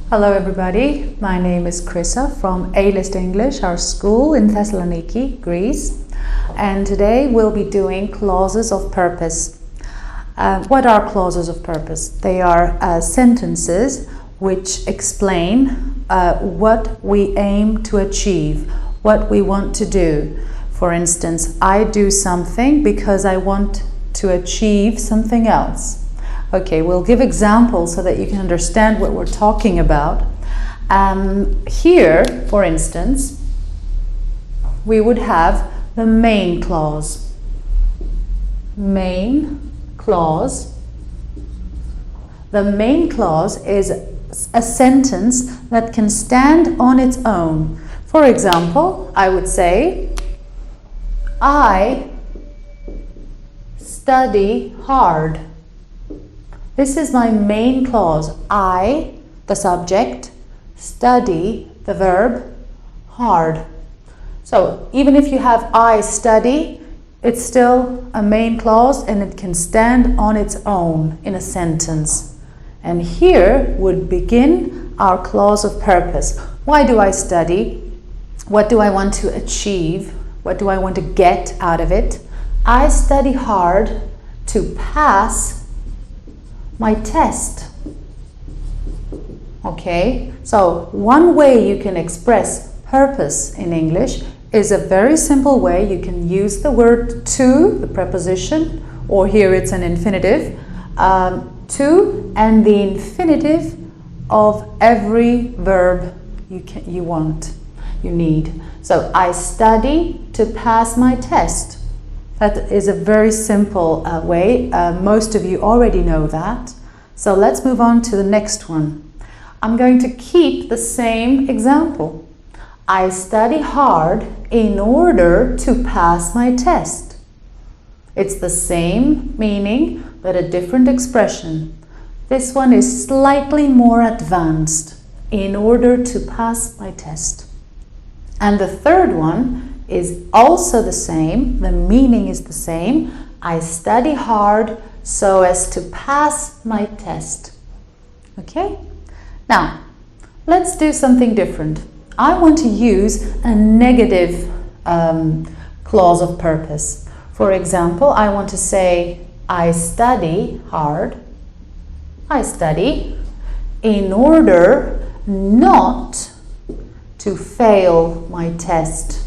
Hello everybody, my name is Krisa from A-List English, our school in Thessaloniki, Greece. And today we'll be doing clauses of purpose. What are clauses of purpose? They are sentences which explain what we aim to achieve, what we want to do. For instance, I do something because I want to achieve something else. Okay, we'll give examples so that you can understand what we're talking about. Here, for instance, we would have the main clause. Main clause. The main clause is a sentence that can stand on its own. For example, I would say, I study hard. This is my main clause. I, the subject, study, the verb, hard. So even if you have I study, it's still a main clause and it can stand on its own in a sentence. And here would begin our clause of purpose. Why do I study? What do I want to achieve? What do I want to get out of it? I study hard to pass my test. Okay, so one way you can express purpose in English is a very simple way. You can use the word to, the preposition, or here it's an infinitive, to and the infinitive of every verb you need. So I study to pass my test. That is a very simple way. Most of you already know that. So let's move on to the next one. I'm going to keep the same example. I study hard in order to pass my test. It's the same meaning, but a different expression. This one is slightly more advanced. In order to pass my test. And the third one is also the same, the meaning is the same. I study hard so as to pass my test. Okay? Now, let's do something different. I want to use a negative clause of purpose. For example, I want to say, I study hard. I study in order not to fail my test.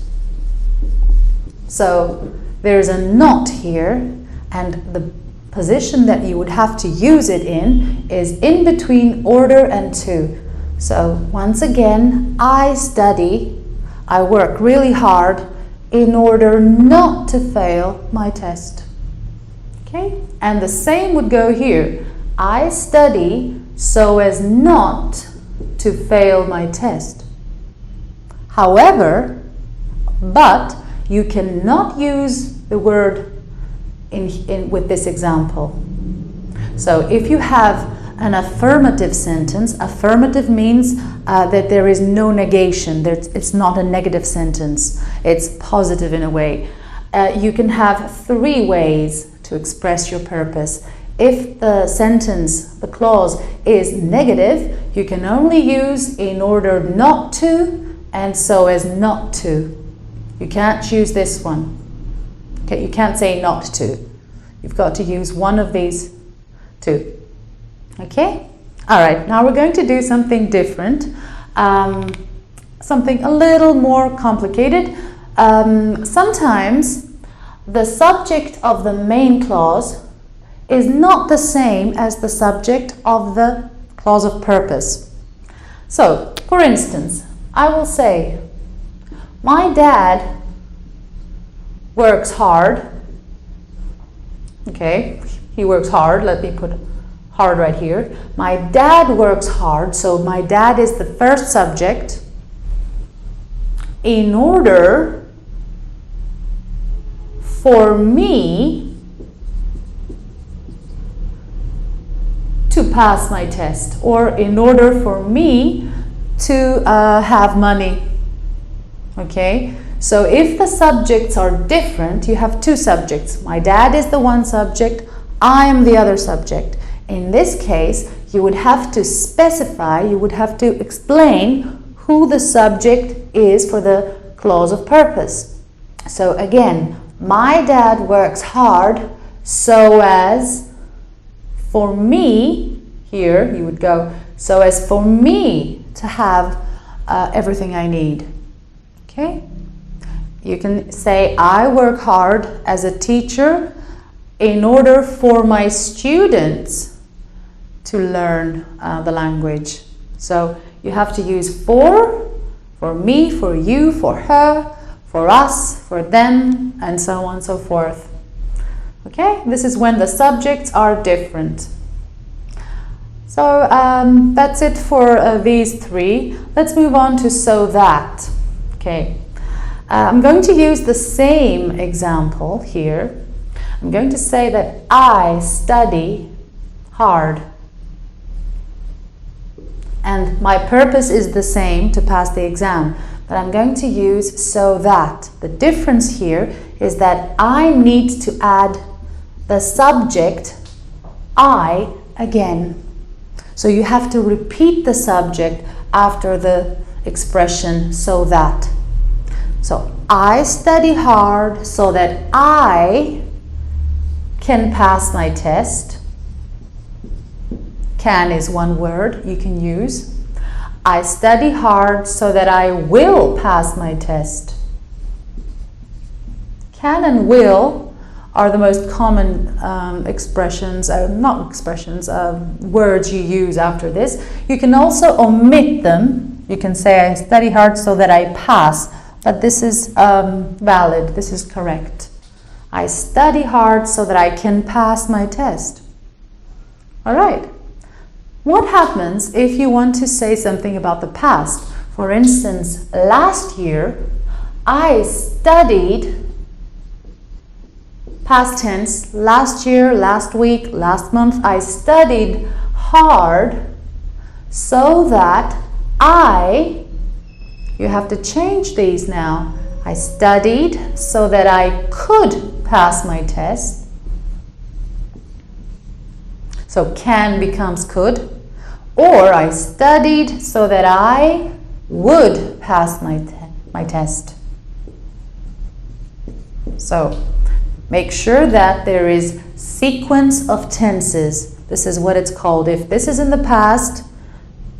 So there's a not here, and the position that you would have to use it in is in between order and to. So once again, I study, I work really hard in order not to fail my test. Okay? And the same would go here. I study so as not to fail my test. However, but you cannot use the word with this example. So if you have an affirmative sentence, affirmative means that there is no negation. It's not a negative sentence. It's positive in a way. You can have three ways to express your purpose. If the sentence, the clause is negative, you can only use in order not to and so as not to. You can't use this one. Okay, you can't say not to. You've got to use one of these two. Okay? All right, now we're going to do something different. Something a little more complicated. Sometimes the subject of the main clause is not the same as the subject of the clause of purpose. So, for instance, I will say, my dad works hard. Okay, he works hard. Let me put hard right here. My dad works hard, so my dad is the first subject, in order for me to pass my test, or in order for me to have money. Okay, so if the subjects are different, you have two subjects. My dad is the one subject, I am the other subject. In this case, you would have to specify, you would have to explain who the subject is for the clause of purpose. So again, my dad works hard so as for me, here you would go, so as for me to have everything I need. Okay? You can say, I work hard as a teacher in order for my students to learn the language. So you have to use for me, for you, for her, for us, for them, and so on and so forth. Okay, this is when the subjects are different. So that's it for these three. Let's move on to so that. Okay, I'm going to use the same example here. I'm going to say that I study hard. And my purpose is the same, to pass the exam. But I'm going to use so that. The difference here is that I need to add the subject I again. So you have to repeat the subject after the expression so that. So I study hard so that I can pass my test. Can is one word you can use. I study hard so that I will pass my test. Can and will are the most common words you use after this. You can also omit them. You can say I study hard so that I pass, but this is valid, this is correct. I study hard so that I can pass my test. All right. What happens if you want to say something about the past? For instance, last year, I studied, past tense, last year, last week, last month, I studied hard so that you have to change these now. I studied so that I could pass my test. So can becomes could. Or I studied so that I would pass my test. So make sure that there is sequence of tenses. This is what it's called. If this is in the past,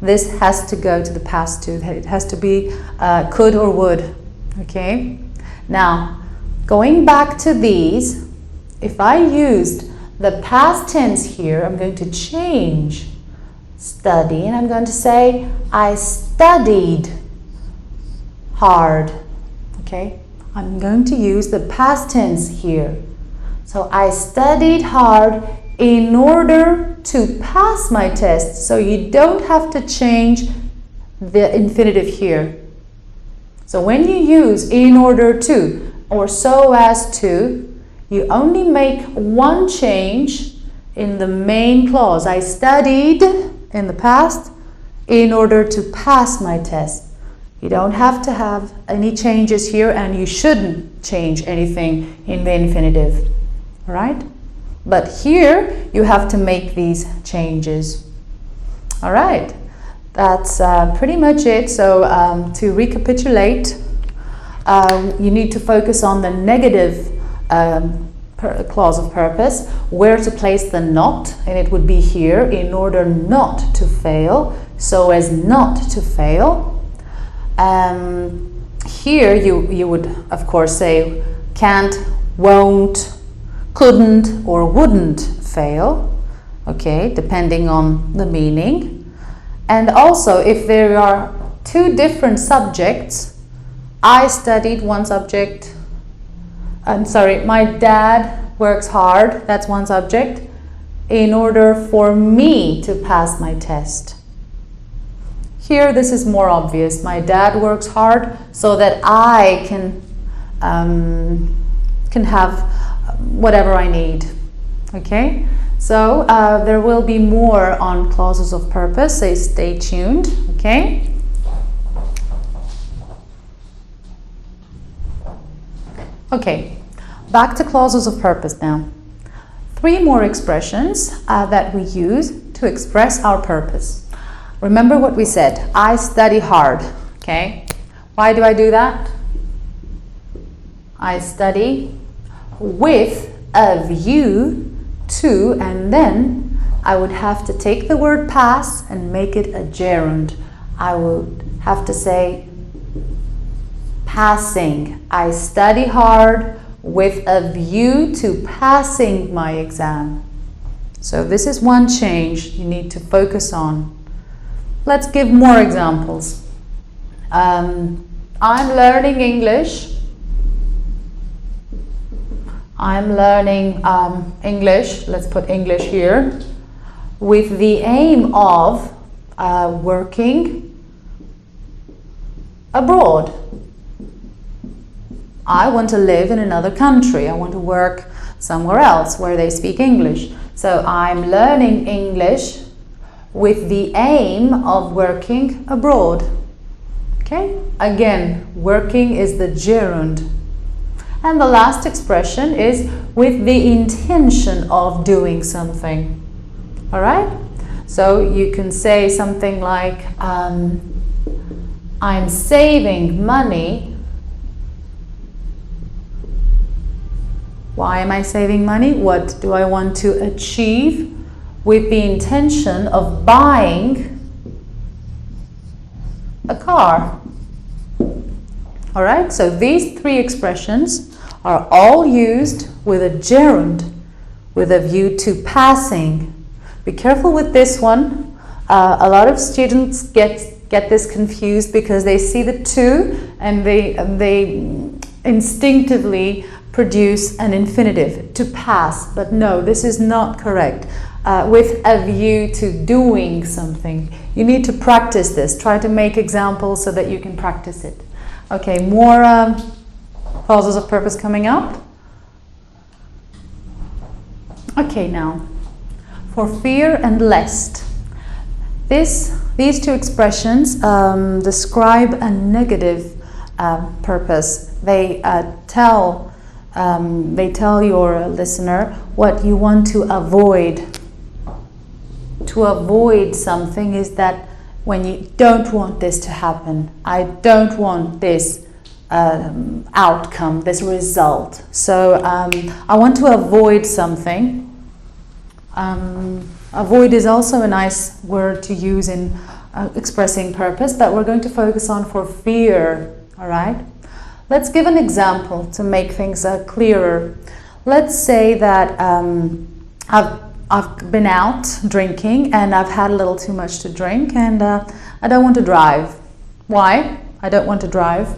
this has to go to the past too. It has to be could or would. Okay? Now, going back to these, if I used the past tense here, I'm going to change study and I'm going to say I studied hard. Okay? I'm going to use the past tense here. So I studied hard in order to pass my test. So you don't have to change the infinitive here. So when you use in order to or so as to, you only make one change in the main clause. I studied in the past in order to pass my test. You don't have to have any changes here, and you shouldn't change anything in the infinitive. All right? But here you have to make these changes. All right, that's pretty much it. So to recapitulate, you need to focus on the negative clause of purpose, where to place the not, and it would be here, in order not to fail, so as not to fail. Here you would of course say can't, won't, couldn't or wouldn't fail, okay, depending on the meaning. And also if there are two different subjects, I studied one subject, my dad works hard, that's one subject, in order for me to pass my test. Here this is more obvious. My dad works hard so that I can have whatever I need. Okay? So there will be more on clauses of purpose, so stay tuned. Okay? Okay, back to clauses of purpose now. 3 more expressions that we use to to express our purpose. Remember what we said, I study hard, okay? Why do I do that? I study with a view to, and then I would have to take the word pass and make it a gerund. I would have to say passing. I study hard with a view to passing my exam. So this is one change you need to focus on. Let's give more examples. I'm learning English. I'm learning English, let's put English here, with the aim of working abroad. I want to live in another country. I want to work somewhere else where they speak English. So I'm learning English with the aim of working abroad. Okay? Again, working is the gerund. And the last expression is with the intention of doing something. All right? So you can say something like, I'm saving money. Why am I saving money? What do I want to achieve with the intention of buying a car? All right, so these three expressions are all used with a gerund, with a view to passing. Be careful with this one. A lot of students get this confused because they see the to and they instinctively produce an infinitive, to pass. But no, this is not correct. With a view to doing something. You need to practice this. Try to make examples so that you can practice it. Okay, more clauses of purpose coming up. Okay, now, for fear and lest. These two expressions describe a negative purpose. They tell your listener what you want to avoid. To avoid something is that when you don't want this to happen. I don't want this outcome, this result. So I want to avoid something. Avoid is also a nice word to use in expressing purpose, but we're going to focus on for fear. All right? Let's give an example to make things clearer. Let's say that I've been out drinking and I've had a little too much to drink and I don't want to drive. Why? I don't want to drive.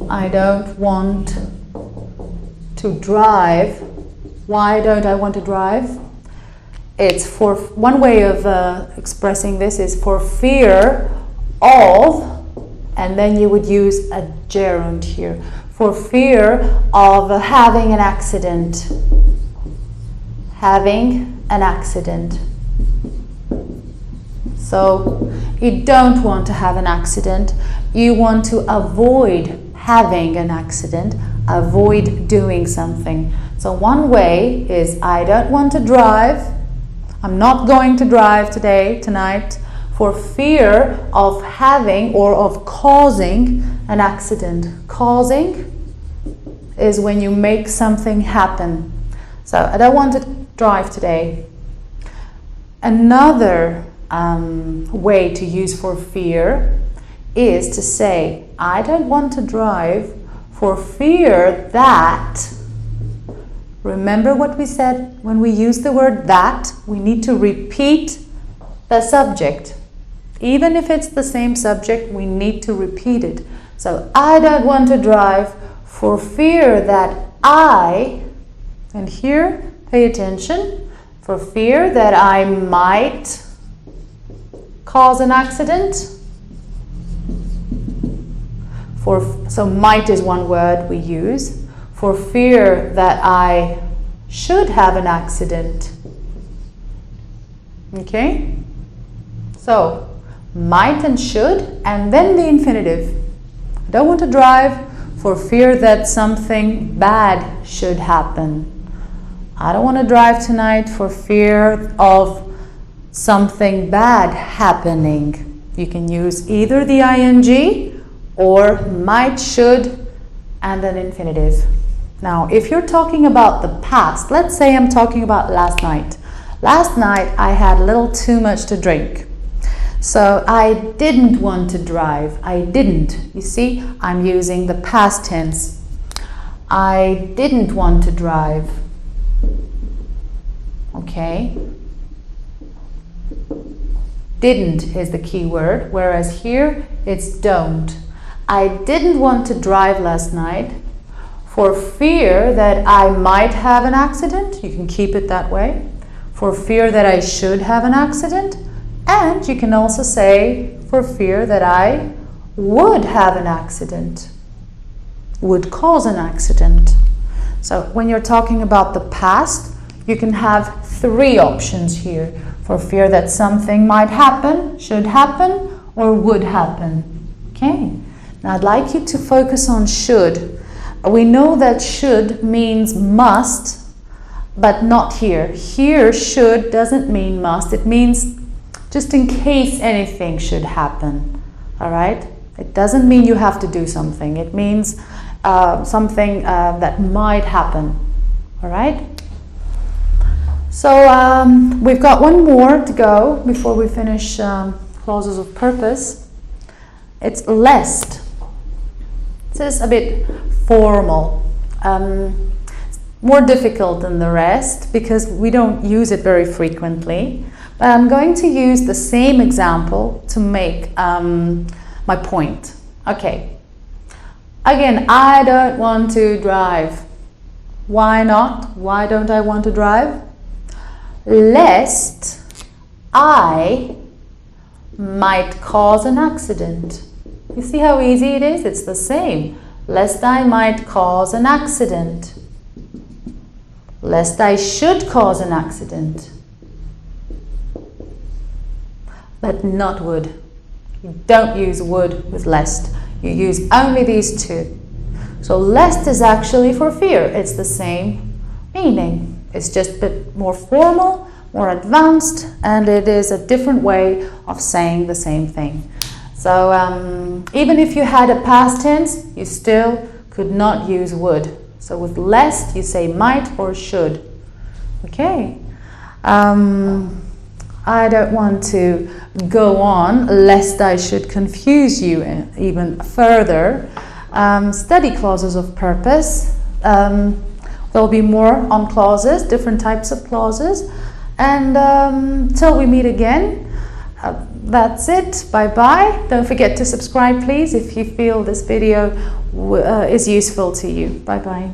I don't want to drive. Why don't I want to drive? It's for one way of expressing this is for fear of, and then you would use a gerund here. For fear of having an accident. Having an accident. So you don't want to have an accident. You want to avoid having an accident. Avoid doing something. So one way is I don't want to drive. I'm not going to drive tonight, for fear of having or of causing an accident. Causing is when you make something happen. So I don't want to drive today. Another way to use for fear is to say, I don't want to drive for fear that. Remember what we said when we use the word that? We need to repeat the subject. Even if it's the same subject, we need to repeat it. So I don't want to drive for fear that I, and here, pay attention, for fear that I might cause an accident. So might is one word we use. For fear that I should have an accident. Okay? So, might and should, and then the infinitive. I don't want to drive for fear that something bad should happen. I don't want to drive tonight for fear of something bad happening. You can use either the ing or might, should, and an infinitive. Now, if you're talking about the past, let's say I'm talking about last night. Last night I had a little too much to drink. So I didn't want to drive. I didn't. You see, I'm using the past tense. I didn't want to drive. Okay? Didn't is the key word, whereas here it's don't. I didn't want to drive last night for fear that I might have an accident. You can keep it that way. For fear that I should have an accident. And you can also say for fear that I would have an accident. Would cause an accident. So when you're talking about the past, you can have three options here. For fear that something might happen, should happen, or would happen. Okay? Now I'd like you to focus on should. We know that should means must, but not here. Here, should doesn't mean must. It means just in case anything should happen. All right? It doesn't mean you have to do something. It means something that might happen. All right? So we've got one more to go before we finish clauses of purpose. It's lest. This is a bit formal. More difficult than the rest because we don't use it very frequently. But I'm going to use the same example to make my point. Okay. Again, I don't want to drive. Why not? Why don't I want to drive? Lest I might cause an accident. You see how easy it is? It's the same. Lest I might cause an accident. Lest I should cause an accident. But not would. You don't use would with lest. You use only these two. So lest is actually for fear. It's the same meaning. It's just a bit more formal, more advanced, and it is a different way of saying the same thing. So even if you had a past tense, you still could not use would. So with lest, you say might or should. Okay. I don't want to go on lest I should confuse you even further. Study clauses of purpose. There'll be more on clauses, different types of clauses. And till we meet again, that's it. Bye-bye. Don't forget to subscribe, please, if you feel this video is useful to you. Bye-bye.